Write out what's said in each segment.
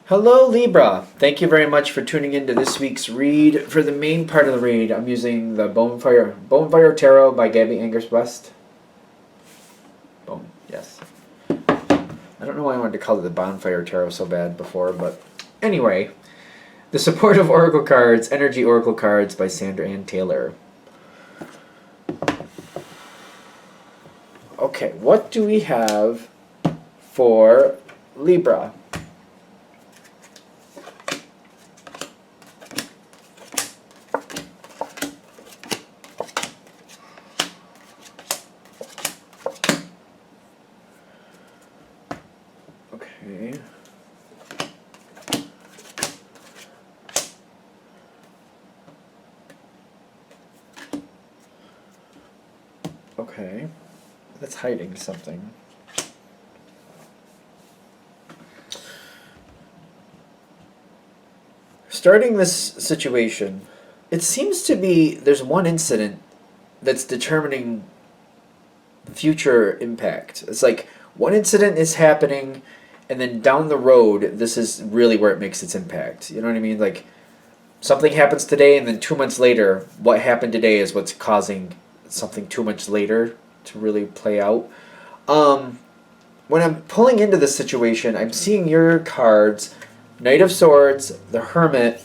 Hello Libra! Thank you very much for tuning in to this week's read. For the main part of the read, I'm using the Bonefire Tarot by Gabby Angers West. Bone, yes. I don't know why I wanted to call it the Bonfire Tarot so bad before, but anyway. The Supportive Oracle Cards, Energy Oracle Cards by Sandra Ann Taylor. Okay, what do we have for Libra? Okay. Okay. That's hiding something. Starting this situation, it seems to be there's one incident that's determining future impact. It's like one incident is happening, and then down the road, this is really where it makes its impact. You know what I mean? Like something happens today, and then 2 months later, what happened today is what's causing something 2 months later to really play out. When I'm pulling into this situation, I'm seeing your cards, Knight of Swords, the Hermit,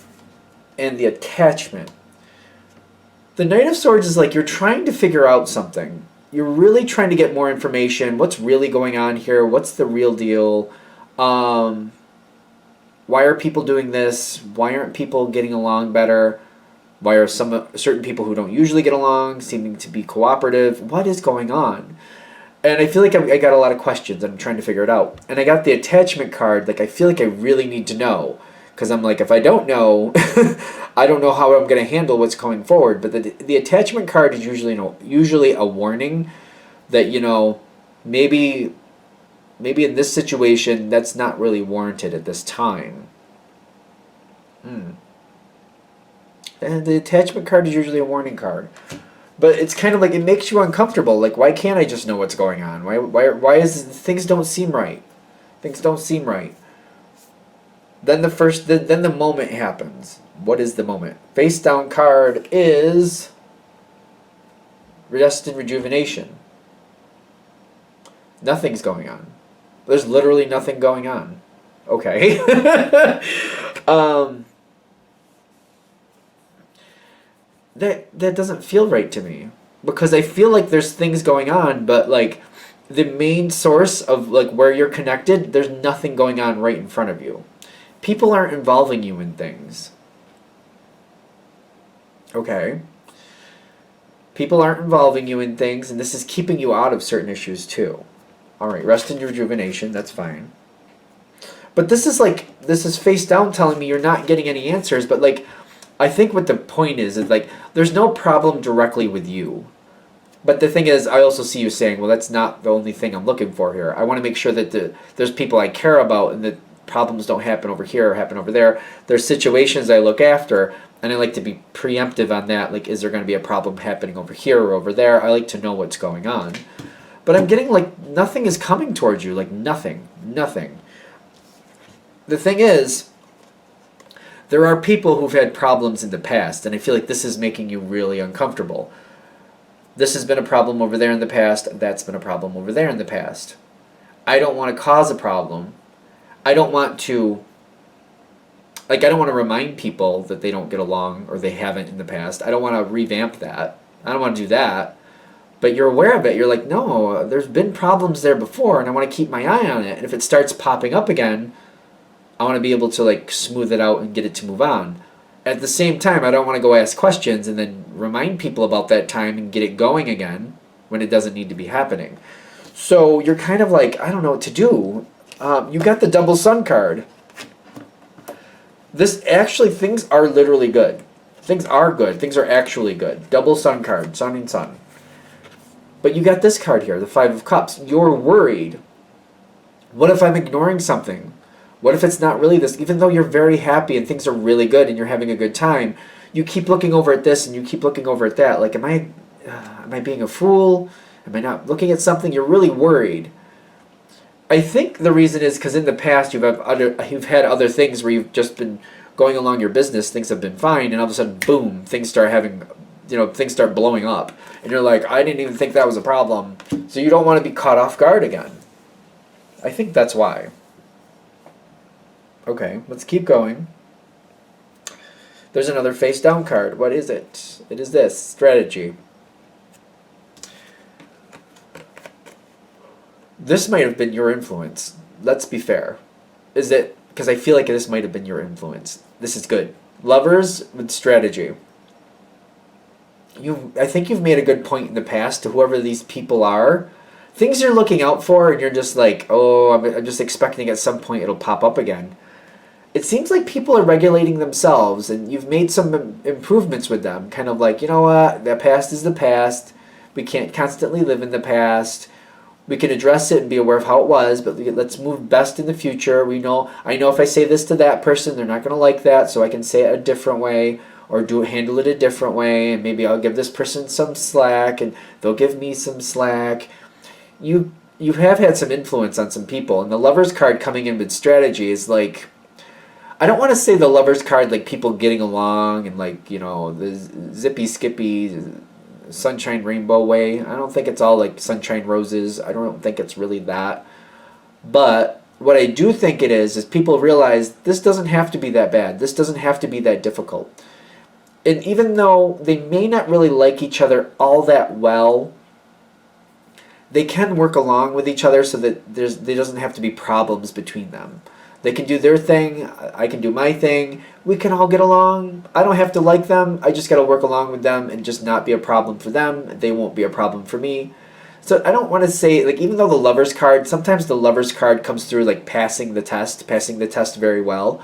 and the Attachment. The Knight of Swords is like you're trying to figure out something. You're really trying to get more information. What's really going on here? What's the real deal? Why are people doing this? Why aren't people getting along better? Why are certain people who don't usually get along seeming to be cooperative? What is going on? And I feel like I got a lot of questions. I'm trying to figure it out. And I got the Attachment card. Like, I feel like I really need to know. Because I'm like, if I don't know, I don't know how I'm going to handle what's going forward. But the Attachment card is usually a warning that, maybe in this situation, that's not really warranted at this time. And the Attachment card is usually a warning card. But it's kind of like it makes you uncomfortable. Like, why can't I just know what's going on? Why is things don't seem right? Things don't seem right. Then the moment happens. What is the moment? Face down card is Rest and Rejuvenation. Nothing's going on. There's literally nothing going on. Okay. That doesn't feel right to me, because I feel like there's things going on, but like the main source of like where you're connected, there's nothing going on right in front of you. People aren't involving you in things. Okay. People aren't involving you in things, and this is keeping you out of certain issues too. All right, Rest and Rejuvenation, that's fine. But this is face down telling me you're not getting any answers, but like I think what the point is like there's no problem directly with you. But the thing is, I also see you saying, well, that's not the only thing I'm looking for here. I want to make sure that there's people I care about and that problems don't happen over here or happen over there. There's situations I look after, and I like to be preemptive on that. Like, is there going to be a problem happening over here or over there? I like to know what's going on. But I'm getting like nothing is coming towards you. Like nothing. The thing is, there are people who've had problems in the past, and I feel like this is making you really uncomfortable. This has been a problem over there in the past, that's been a problem over there in the past. I don't want to cause a problem. I don't want to remind people that they don't get along or they haven't in the past. I don't want to revamp that. I don't want to do that. But you're aware of it. You're like, no, there's been problems there before, and I want to keep my eye on it. And if it starts popping up again, I want to be able to like smooth it out and get it to move on. At the same time, I don't want to go ask questions and then remind people about that time and get it going again when it doesn't need to be happening. So you're kind of like, I don't know what to do. You got the Double Sun card. Things are literally good. Things are good. Things are actually good. Double Sun card, Sun and Sun. But you got this card here, the Five of Cups. You're worried. What if I'm ignoring something? What if it's not really this? Even though you're very happy and things are really good and you're having a good time, you keep looking over at this and you keep looking over at that. Like, am I being a fool? Am I not looking at something? You're really worried. I think the reason is because in the past you've had other things where you've just been going along your business, things have been fine, and all of a sudden, boom, things start having, things start blowing up, and you're like, I didn't even think that was a problem. So you don't want to be caught off guard again. I think that's why. Okay, let's keep going. There's another face down card. What is it? It is this strategy. This might have been your influence. Let's be fair. Is it? Because I feel like this might have been your influence. This is good. Lovers with strategy. I think you've made a good point in the past to whoever these people are. Things you're looking out for, and you're just like, oh, I'm just expecting at some point it'll pop up again. It seems like people are regulating themselves, and you've made some improvements with them. Kind of like, you know what, the past is the past. We can't constantly live in the past. We can address it and be aware of how it was, but let's move best in the future. I know if I say this to that person, they're not going to like that, so I can say it a different way or handle it a different way, and maybe I'll give this person some slack, and they'll give me some slack. You have had some influence on some people, and the Lover's card coming in with strategy is like, I don't want to say the Lover's card like people getting along and like, the zippy skippy sunshine rainbow way. I don't think it's all like sunshine roses. I don't think it's really that. But what I do think it is people realize this doesn't have to be that bad. This doesn't have to be that difficult. And even though they may not really like each other all that well, they can work along with each other so that there doesn't have to be problems between them. They can do their thing, I can do my thing, we can all get along. I don't have to like them, I just got to work along with them and just not be a problem for them. They won't be a problem for me. So I don't want to say, like, even though the Lover's card, sometimes the Lover's card comes through like passing the test very well.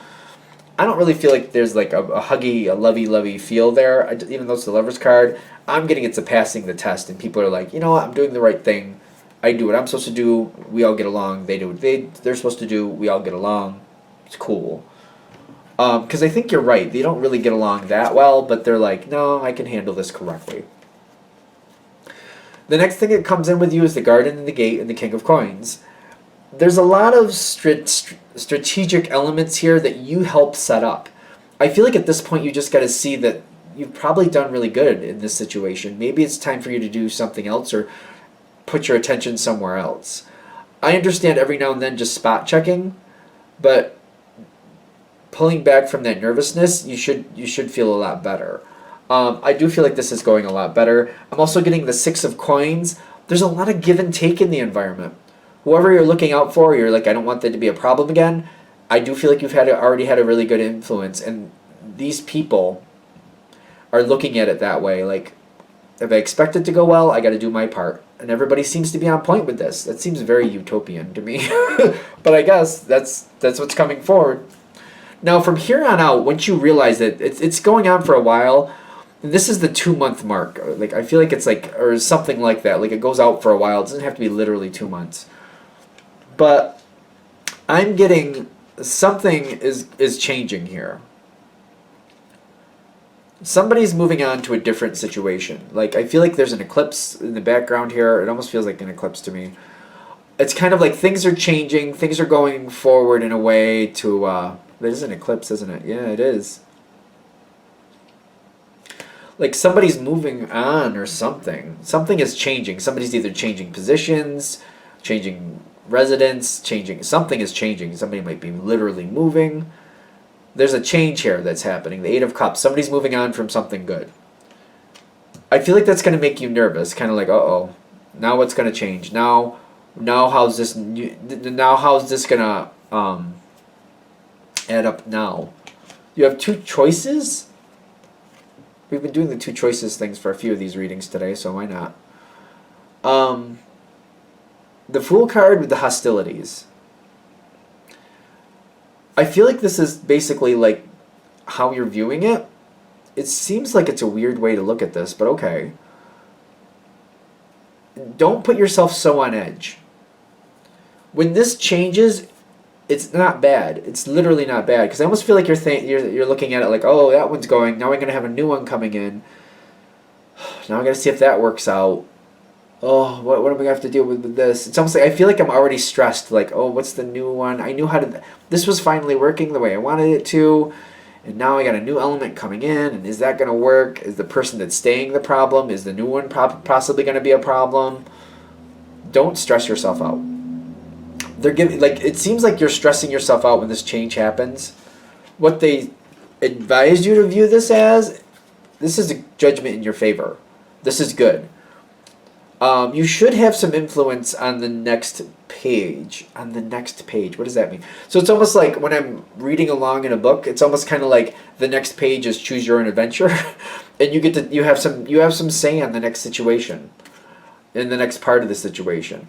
I don't really feel like there's like a huggy, a lovey feel there. Even though it's the Lover's card, I'm getting it's a passing the test, and people are like, you know what, I'm doing the right thing. I do what I'm supposed to do. We all get along. They do what they're supposed to do. We all get along. It's cool. Because I think you're right. They don't really get along that well, but they're like, no, I can handle this correctly. The next thing that comes in with you is the Garden and the Gate and the King of Coins. There's a lot of strategic elements here that you help set up. I feel like at this point you just got to see that you've probably done really good in this situation. Maybe it's time for you to do something else or put your attention somewhere else. I understand every now and then just spot checking, but pulling back from that nervousness, you should feel a lot better. I do feel like this is going a lot better. I'm also getting the Six of Coins. There's a lot of give and take in the environment. Whoever you're looking out for, you're like, I don't want that to be a problem again. I do feel like you've already had a really good influence, and these people are looking at it that way. Like, if I expect it to go well, I got to do my part. And everybody seems to be on point with this. That seems very utopian to me. But I guess that's what's coming forward. Now, from here on out, once you realize that it's going on for a while, this is the 2-month mark. Like, I feel like it's like, or something like that. Like, it goes out for a while. It doesn't have to be literally 2 months. But I'm getting something is changing here. Somebody's moving on to a different situation. Like, I feel like there's an eclipse in the background here. It almost feels like an eclipse to me. It's kind of like things are changing. Things are going forward in a way to... That is an eclipse, isn't it? Yeah, it is. Like, somebody's moving on or something. Something is changing. Somebody's either changing positions, changing residence, changing... Something is changing. Somebody might be literally moving. There's a change here that's happening. The Eight of Cups. Somebody's moving on from something good. I feel like that's going to make you nervous. Kind of like, uh-oh. Now what's going to change? Now how's this going to add up now? You have 2 choices? We've been doing the 2 choices things for a few of these readings today, so why not? The Fool card with the hostilities. I feel like this is basically like how you're viewing it. It seems like it's a weird way to look at this, but okay. Don't put yourself so on edge. When this changes, it's not bad. It's literally not bad. Because I almost feel like you're looking at it like, oh, that one's going. Now I'm going to have a new one coming in. Now I got to see if that works out. oh, what am I gonna have to deal with this? It's almost like I feel like I'm already stressed. Like, oh, what's the new one? I knew how to. This was finally working the way I wanted it to, and now I got a new element coming in. And is that gonna work? Is the person that's staying the problem? Is the new one possibly gonna be a problem? Don't stress yourself out. They're giving like it seems like you're stressing yourself out when this change happens. What they advised you to view this as, this is a judgment in your favor. This is good. You should have some influence on the next page. On the next page, what does that mean? So it's almost like when I'm reading along in a book, it's almost kind of like the next page is choose your own adventure, and you have some say on the next situation, in the next part of the situation.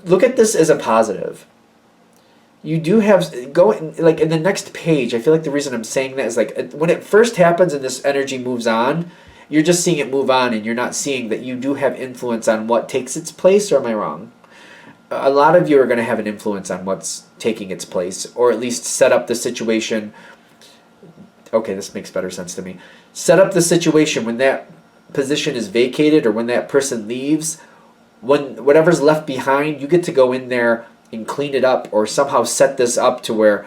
Look at this as a positive. You do have like in the next page. I feel like the reason I'm saying that is like when it first happens and this energy moves on, you're just seeing it move on and you're not seeing that you do have influence on what takes its place, or am I wrong? A lot of you are going to have an influence on what's taking its place, or at least set up the situation. Okay, this makes better sense to me. Set up the situation when that position is vacated or when that person leaves, when whatever's left behind, you get to go in there and clean it up or somehow set this up to where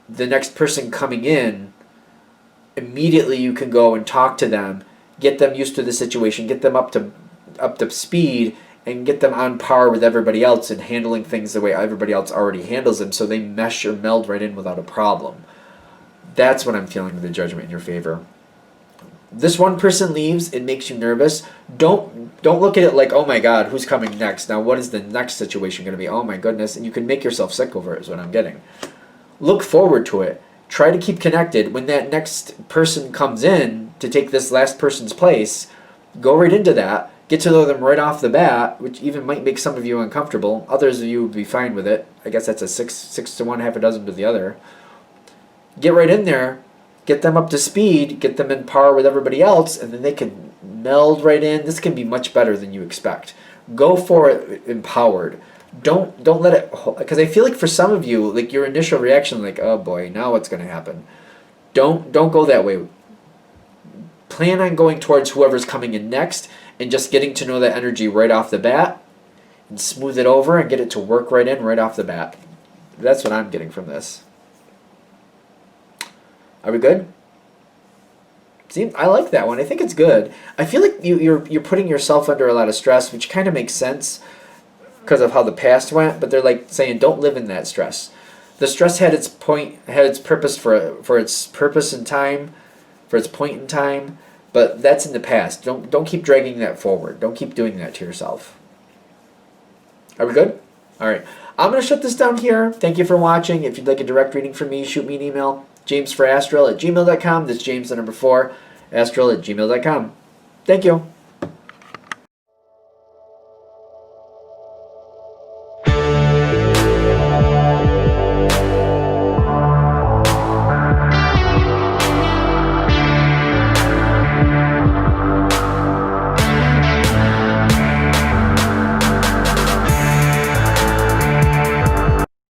the next person coming in, immediately you can go and talk to them, get them used to the situation, get them up to speed, and get them on par with everybody else and handling things the way everybody else already handles them, so they mesh or meld right in without a problem. That's what I'm feeling with the judgment in your favor. This one person leaves, it makes you nervous. Don't look at it like, oh my God, who's coming next? Now what is the next situation going to be? Oh my goodness, and you can make yourself sick over it is what I'm getting. Look forward to it. Try to keep connected. When that next person comes in to take this last person's place, go right into that. Get to know them right off the bat, which even might make some of you uncomfortable. Others of you would be fine with it. I guess that's a six to one, half a dozen to the other. Get right in there. Get them up to speed, get them in par with everybody else, and then they can meld right in. This can be much better than you expect. Go for it empowered. Don't let it, because I feel like for some of you, like your initial reaction, like, oh boy, now what's going to happen? Don't go that way. Plan on going towards whoever's coming in next and just getting to know that energy right off the bat and smooth it over and get it to work right in right off the bat. That's what I'm getting from this. Are we good? See, I like that one. I think it's good. I feel like you're putting yourself under a lot of stress, which kind of makes sense because of how the past went. But they're like saying, don't live in that stress. The stress had its purpose for its purpose in time, for its point in time. But that's in the past. Don't keep dragging that forward. Don't keep doing that to yourself. Are we good? All right. I'm going to shut this down here. Thank you for watching. If you'd like a direct reading from me, shoot me an email. JamesForAstral@gmail.com. That's James the number 4, Astral@gmail.com. Thank you.